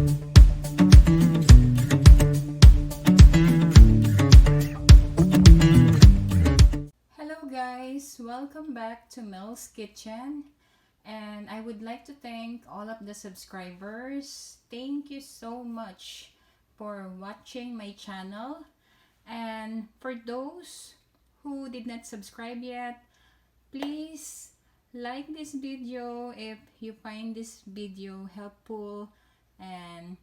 Hello guys, welcome back to Mel's Kitchen, and I would like to thank all of the subscribers. Thank you so much for watching my channel, and for those who did not subscribe yet, please like this video if you find this video helpful, and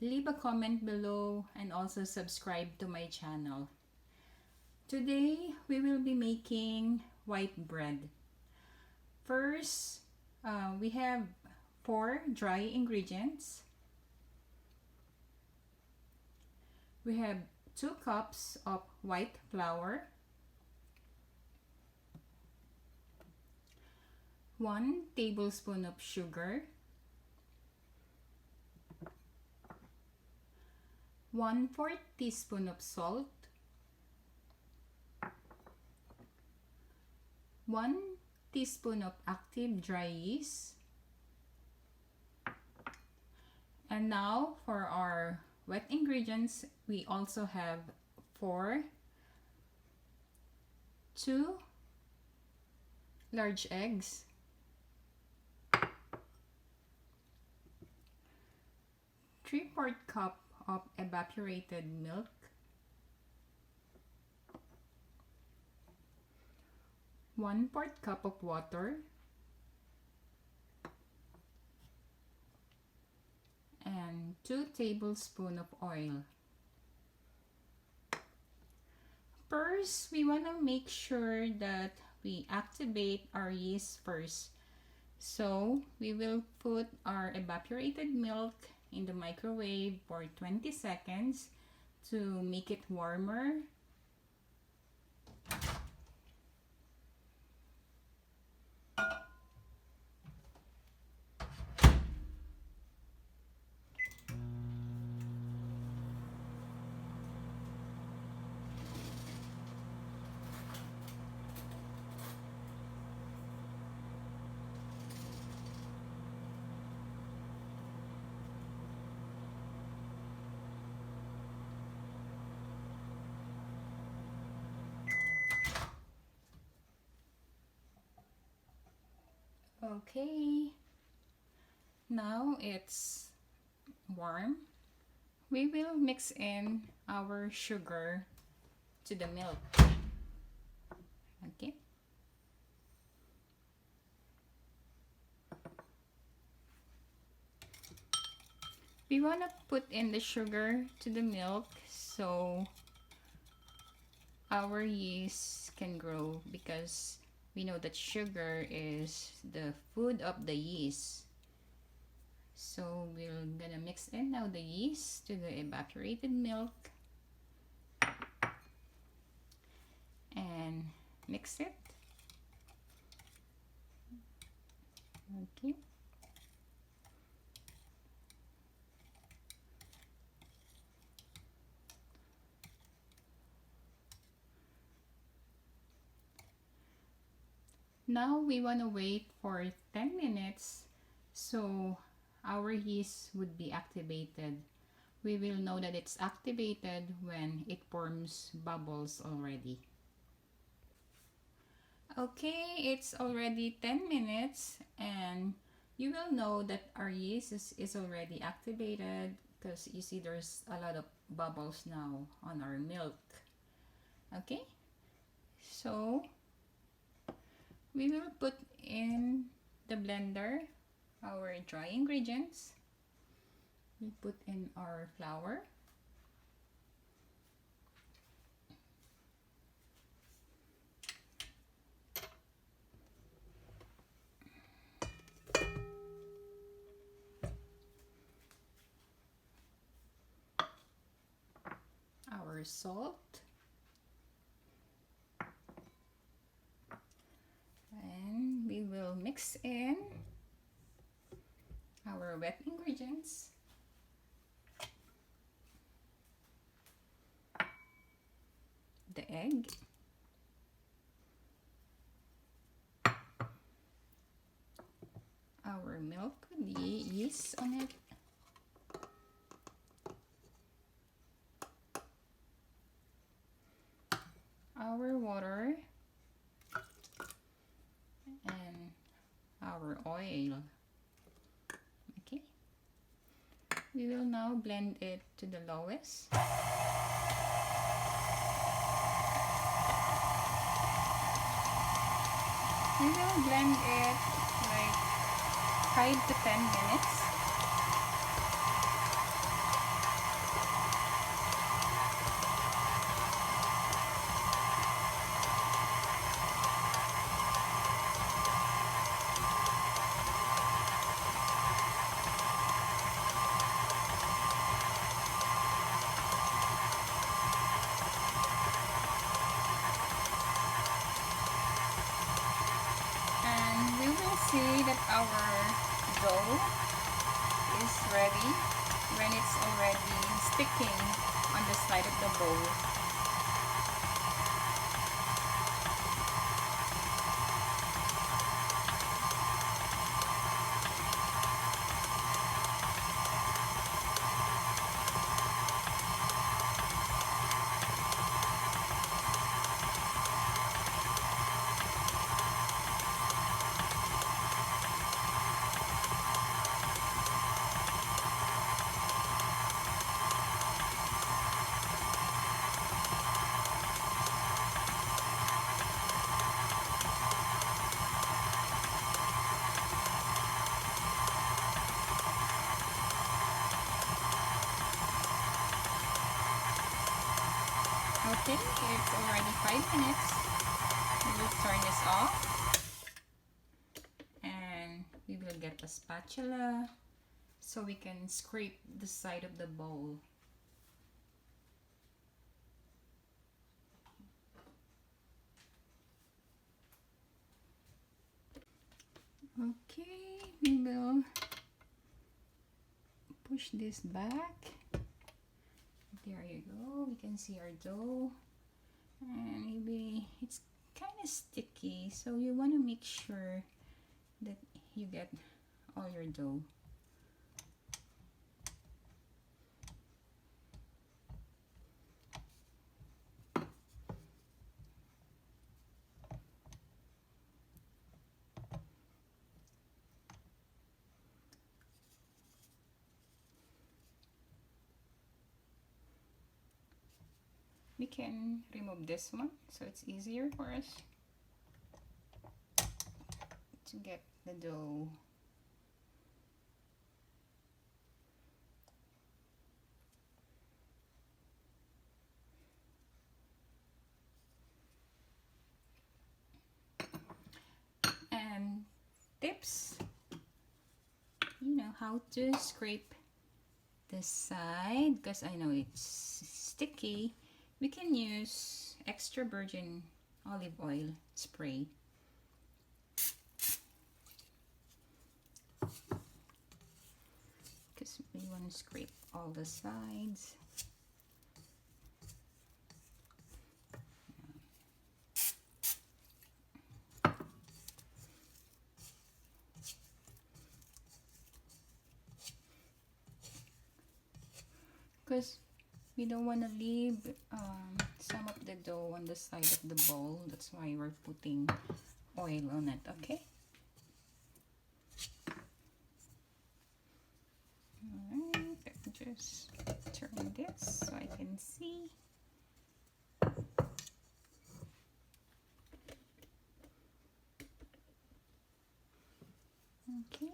leave a comment below, and also subscribe to my channel. Today we will be making white bread. First, we have 4 dry ingredients. We have 2 cups of white flour, 1 tablespoon of sugar, 1/4 teaspoon of salt, 1 teaspoon of active dry yeast. And now for our wet ingredients, we also have 2 large eggs, 3/4 cup of evaporated milk, 1/4 cup of water, and 2 tablespoons of oil. First, we want to make sure that we activate our yeast first. So, we will put our evaporated milk in the microwave for 20 seconds to make it warmer. Okay, now it's warm. We will mix in our sugar to the milk. Okay. We want to put in the sugar to the milk so our yeast can grow, because we know that sugar is the food of the yeast. So we're gonna mix in now the yeast to the evaporated milk and mix it. Okay. Now we want to wait for 10 minutes so our yeast would be activated. We will know that it's activated when it forms bubbles already. Okay, it's already 10 minutes, and you will know that our yeast is already activated because you see there's a lot of bubbles now on our milk. Okay, so we will put in the blender our dry ingredients. We put in our flour, our salt, and we will mix in our wet ingredients, the egg, our milk with the yeast on it, our water and our oil. Okay, we will now blend it to the lowest. We will blend it like 5 to 10 minutes. See that our dough is ready when it's already sticking on the side of the bowl. Okay, it's already 5 minutes. We will turn this off and we will get a spatula so we can scrape the side of the bowl. Okay, we will push this back. There you go, we can see our dough, and maybe it's kind of sticky, so you want to make sure that you get all your dough. We can remove this one so it's easier for us to get the dough. And tips, you know how to scrape this side, because I know it's sticky. We can use extra virgin olive oil spray. Because we want to scrape all the sides. Because we don't want to leave some of the dough on the side of the bowl. That's why we're putting oil on it, okay? Alright, let me just turn this so I can see. Okay.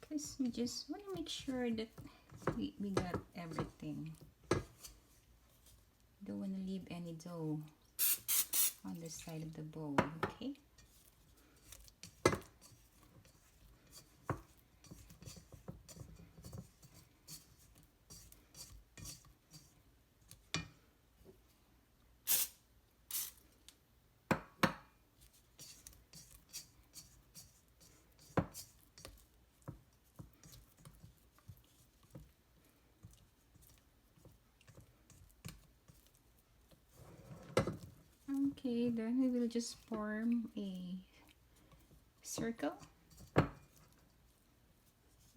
Because we just want to make sure that we got everything. Don't want to leave any dough on the side of the bowl, okay? Okay, then we will just form a circle.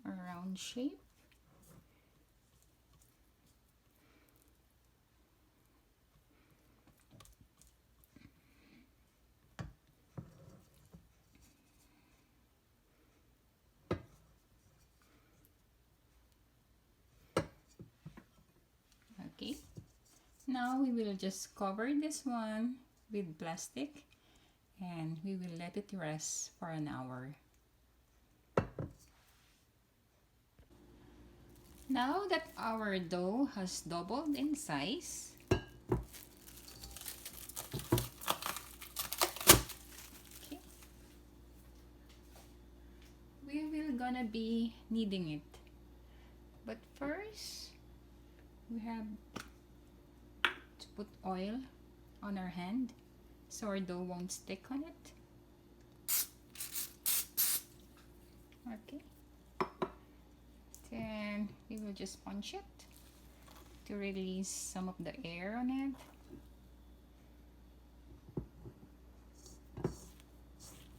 a round shape. Okay, now we will just cover this one with plastic and we will let it rest for an hour. Now that our dough has doubled in size, okay, we will gonna be kneading it. But first, we have to put oil on our hand so our dough won't stick on it. Okay. Then we will just punch it to release some of the air on it.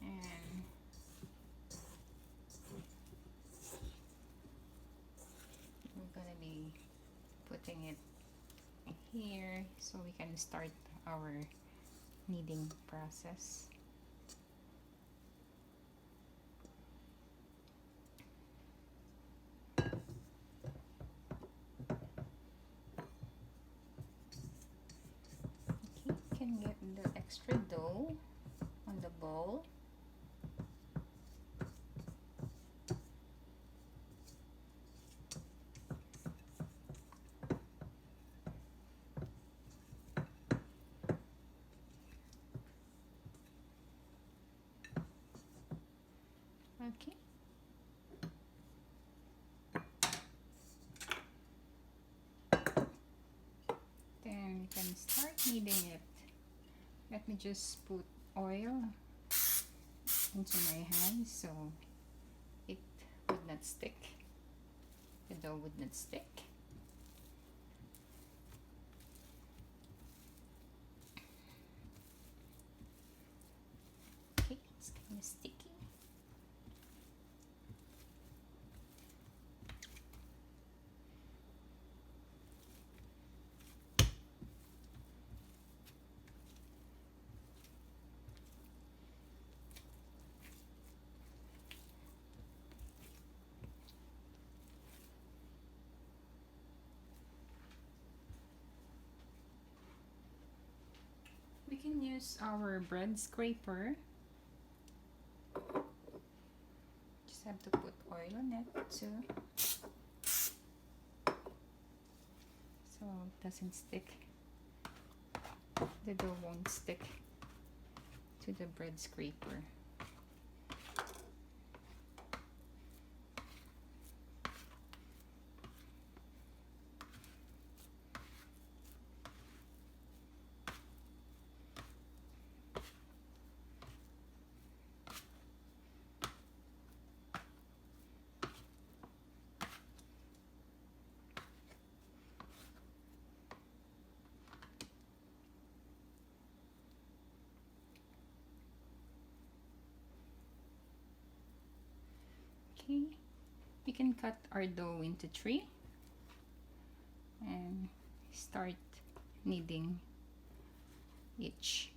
And we're gonna be putting it here so we can start our kneading process. Okay, you can get the extra dough on the bowl. Okay. Then we can start kneading it. Let me just put oil into my hand so it would not stick. The dough would not stick. Okay, it's kind of sticky. We can use our bread scraper. Just have to put oil on it too, so it doesn't stick. The dough won't stick to the bread scraper. Okay, we can cut our dough into 3 and start kneading each.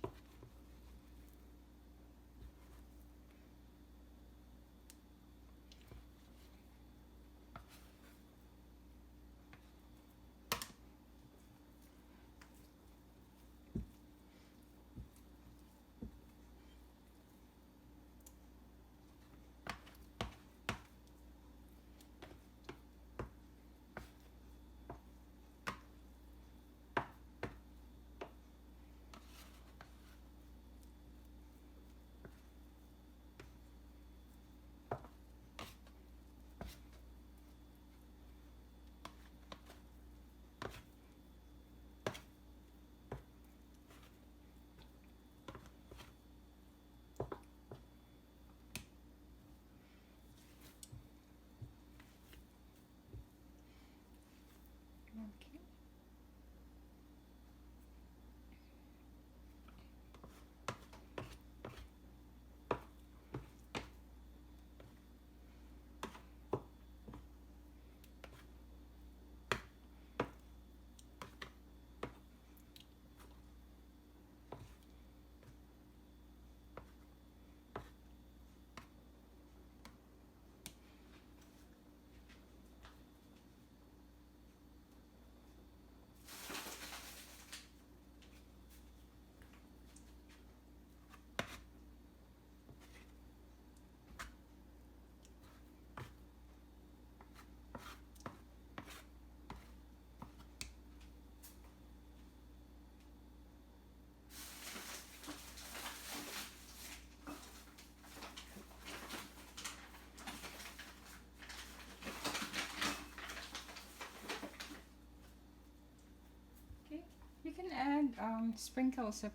sprinkle some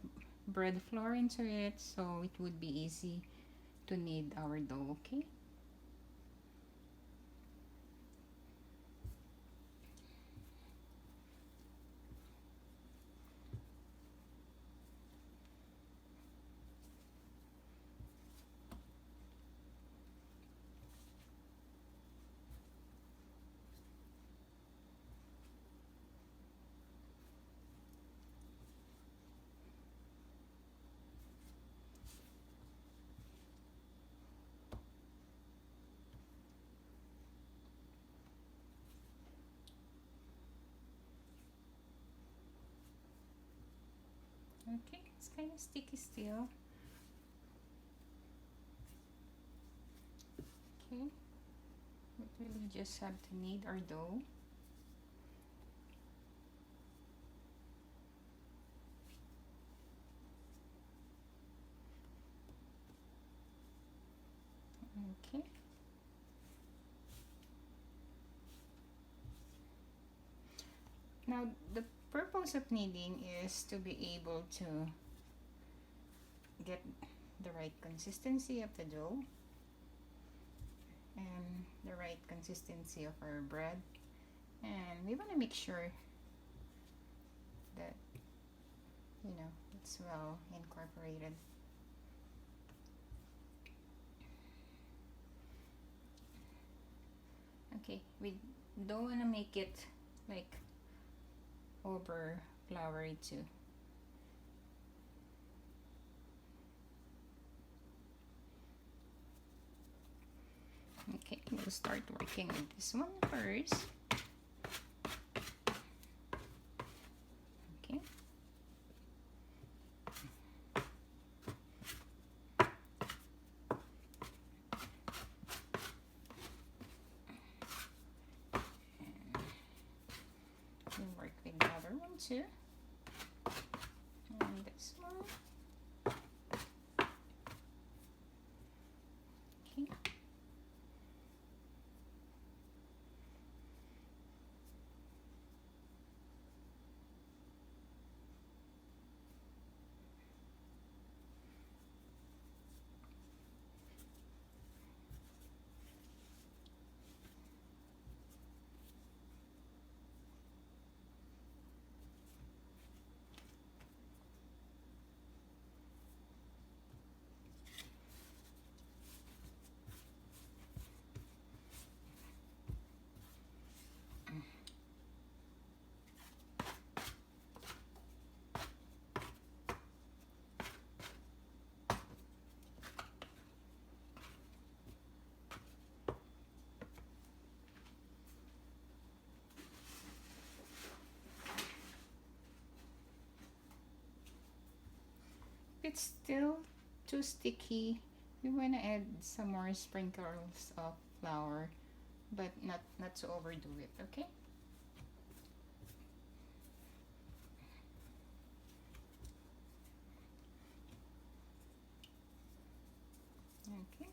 bread flour into it so it would be easy to knead our dough, okay? Okay, it's kind of sticky still. Okay, but really just have to knead our dough. Okay. Now the purpose of kneading is to be able to get the right consistency of the dough and the right consistency of our bread, and we want to make sure that it's well incorporated. Okay, we don't want to make it like over floury too. Okay, we'll start working with this one first. Okay. And we'll work with the other one too. And this one. Okay. If it's still too sticky, we want to add some more sprinkles of flour, but not to overdo it, okay? Okay.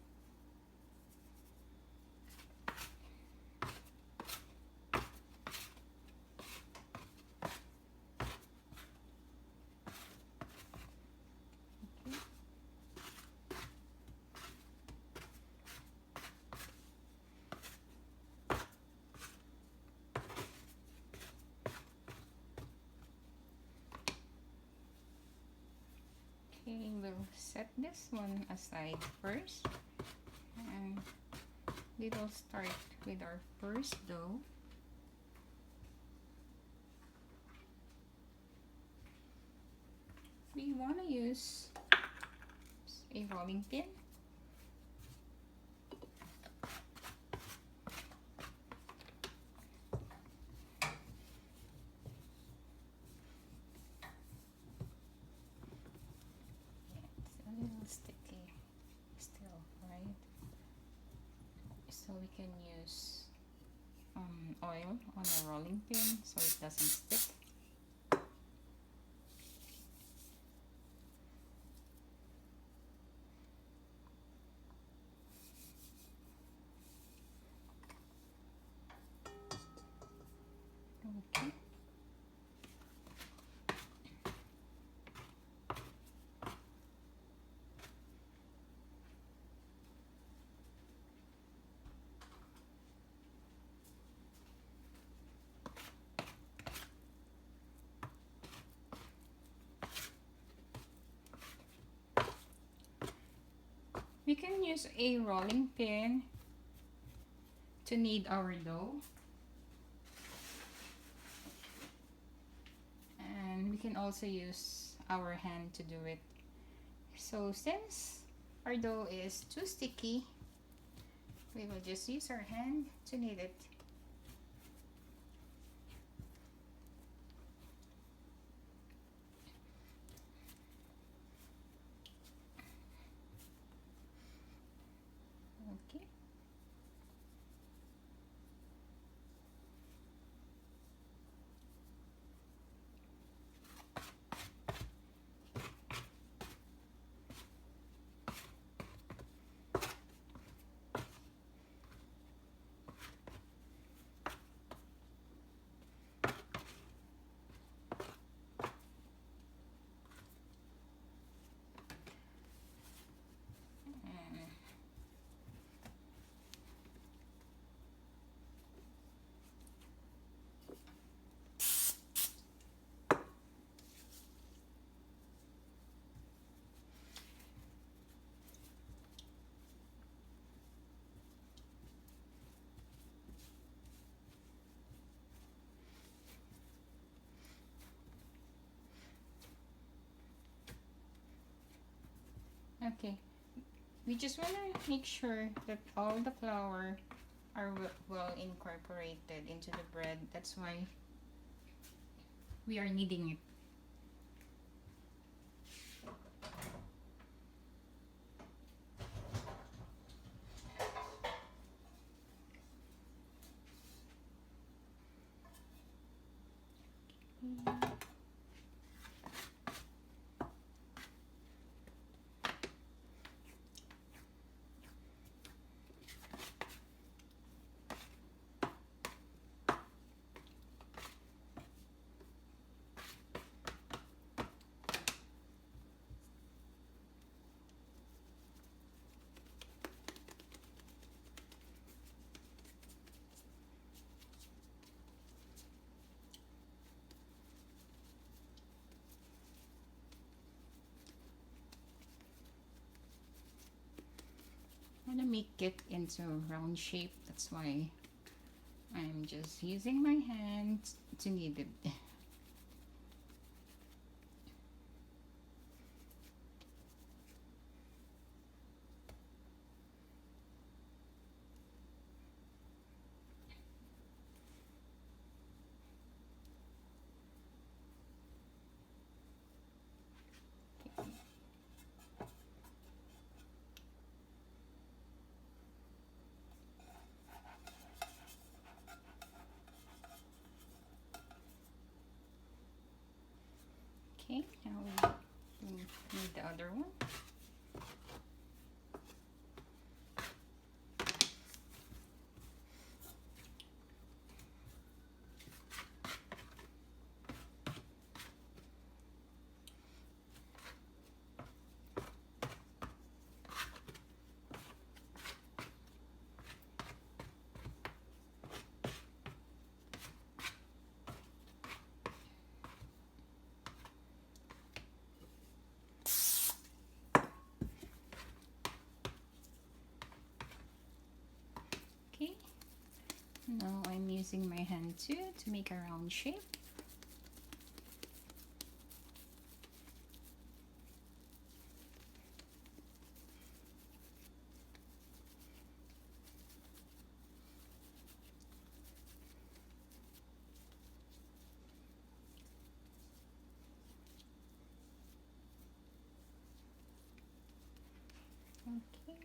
Okay, we'll set this one aside first, and we will start with our first dough. We want to use a rolling pin. Sticky still, right? So we can use oil on a rolling pin so it doesn't stick. Okay. We can use a rolling pin to knead our dough. And we can also use our hand to do it. So since our dough is too sticky, we will just use our hand to knead it. Okay. Okay, we just want to make sure that all the flour are well incorporated into the bread. That's why we are kneading it. I want to make it into a round shape. That's why I'm just using my hand to knead it. Okay, now we need the other one. Okay, now I'm using my hand too to make a round shape. Okay.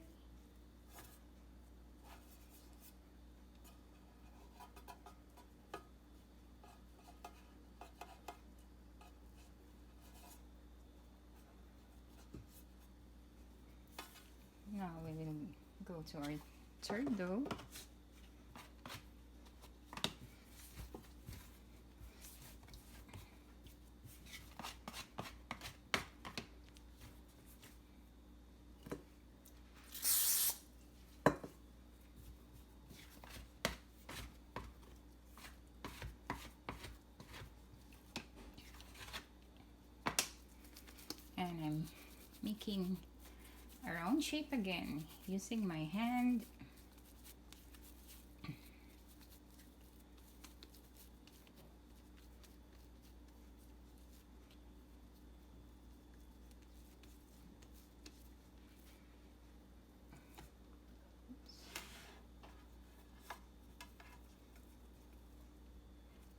Now we will go to our third dough. And I'm making a round shape again using my hand.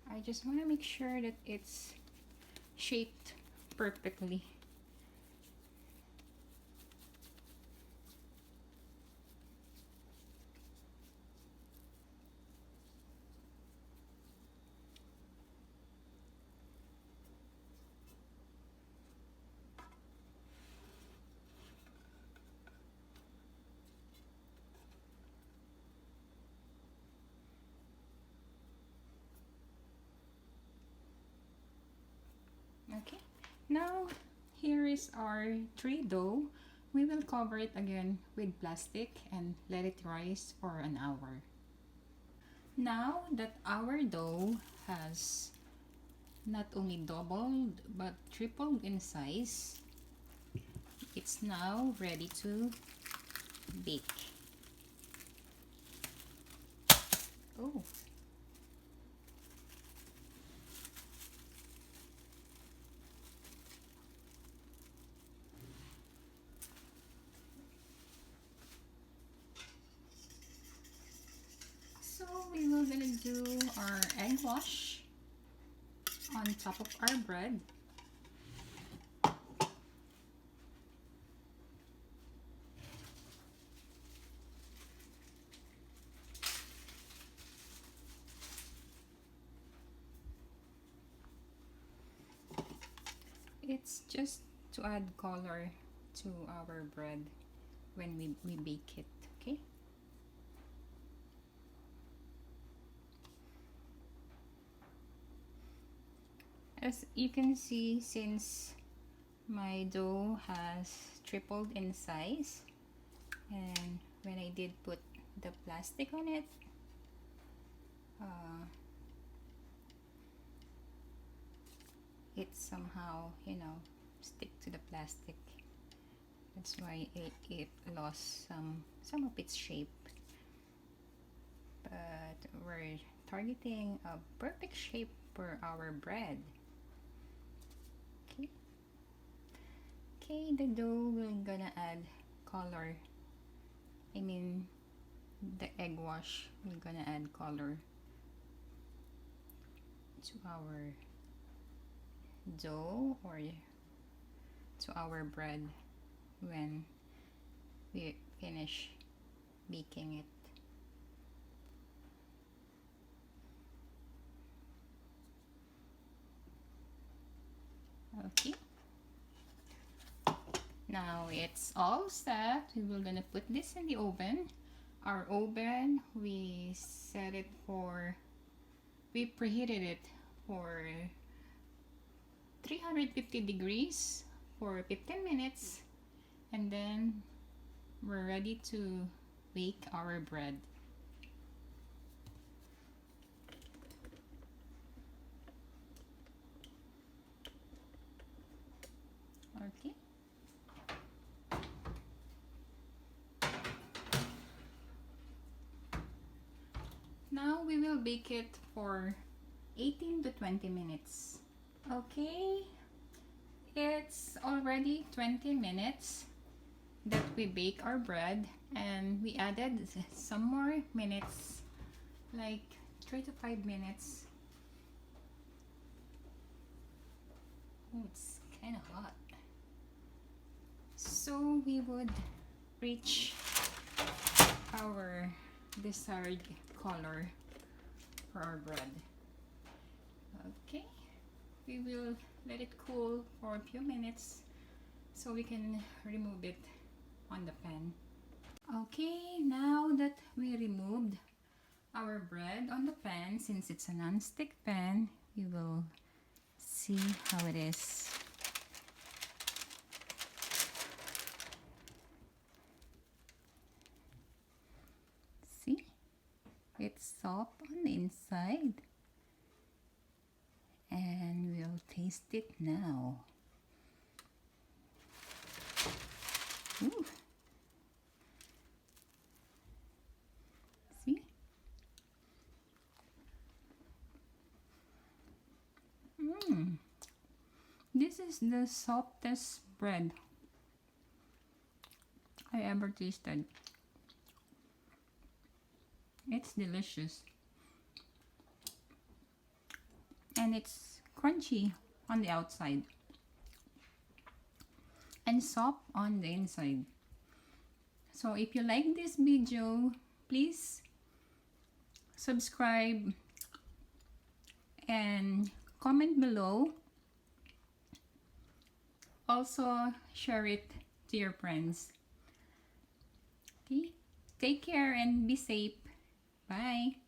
I just want to make sure that it's shaped perfectly. Okay, now here is our tray dough. We will cover it again with plastic and let it rise for an hour. Now that our dough has not only doubled but tripled in size, it's now ready to bake. Oh, so we will gonna do our egg wash on top of our bread. It's just to add color to our bread when we bake it, okay? As you can see, since my dough has tripled in size, and when I did put the plastic on it, it somehow, you know, stick to the plastic. That's why it lost some of its shape. But we're targeting a perfect shape for our bread. Okay. Okay, the dough we're gonna add color. I mean, the egg wash, we're gonna add color to our dough or to our bread when we finish baking it. Okay, now it's all set. We will gonna put this in the oven. Our oven, we set it for, we preheated it for 350 degrees for 15 minutes, and then we're ready to bake our bread. Okay. Now we will bake it for 18 to 20 minutes. Okay, it's already 20 minutes that we bake our bread, and we added some more minutes, like 3 to 5 minutes. Oh, it's kind of hot. So we would reach our desired color for our bread. Okay, we will let it cool for a few minutes so we can remove it on the pan. Okay, now that we removed our bread on the pan, since it's a non-stick pan, we will see how it is. See, it's soft on the inside, and we'll taste it now. Ooh, is the softest bread I ever tasted. It's delicious. And it's crunchy on the outside and soft on the inside. So if you like this video, please subscribe and comment below. Also share it to your friends. Okay? Take care and be safe. Bye.